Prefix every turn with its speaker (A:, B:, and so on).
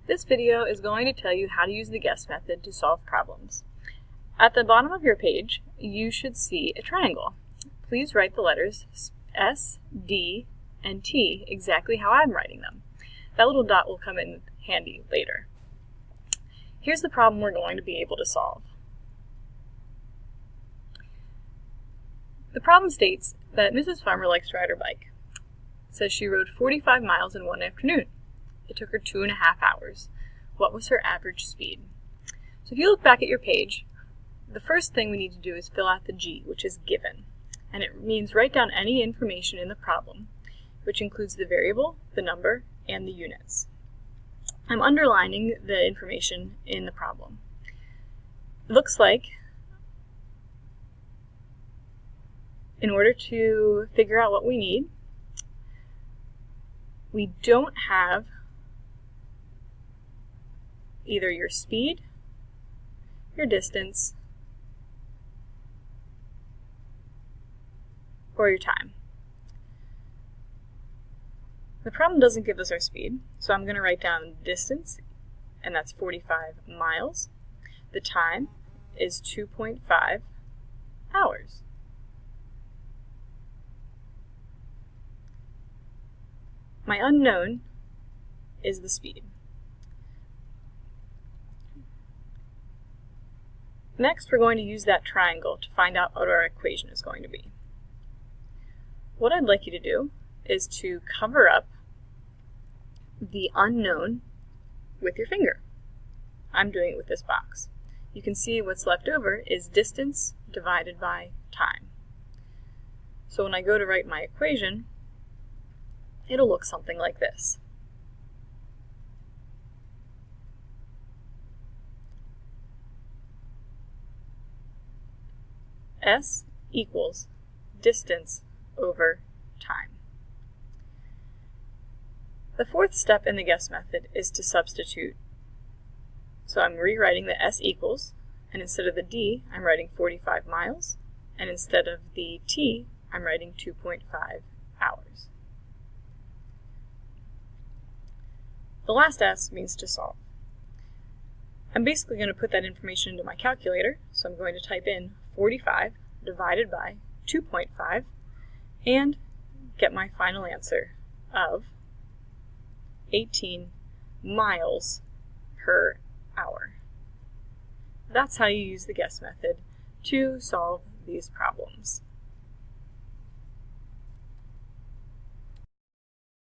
A: This video is going to tell you how to use the guess method to solve problems. At the bottom of your page, you should see a triangle. Please write the letters S, D, and T exactly how I'm writing them. That little dot will come in handy later. Here's the problem we're going to be able to solve. The problem states that Mrs. Farmer likes to ride her bike. It says she rode 45 miles in one afternoon. It took her 2.5 hours. What was her average speed? So if you look back at your page, the first thing we need to do is fill out the G, which is given. And it means write down any information in the problem, which includes the variable, the number, and the units. I'm underlining the information in the problem. It looks like in order to figure out what we need, we don't have either your speed, your distance, or your time. The problem doesn't give us our speed, so I'm going to write down distance, and that's 45 miles. The time is 2.5 hours. My unknown is the speed. Next, we're going to use that triangle to find out what our equation is going to be. What I'd like you to do is to cover up the unknown with your finger. I'm doing it with this box. You can see what's left over is distance divided by time. So when I go to write my equation, it'll look something like this. S equals distance over time. The fourth step in the guess method is to substitute. So I'm rewriting the S equals, and instead of the D, I'm writing 45 miles, and instead of the T, I'm writing 2.5 hours. The last S means to solve. I'm basically going to put that information into my calculator, so I'm going to type in 45 divided by 2.5 and get my final answer of 18 miles per hour. That's how you use the guess method to solve these problems.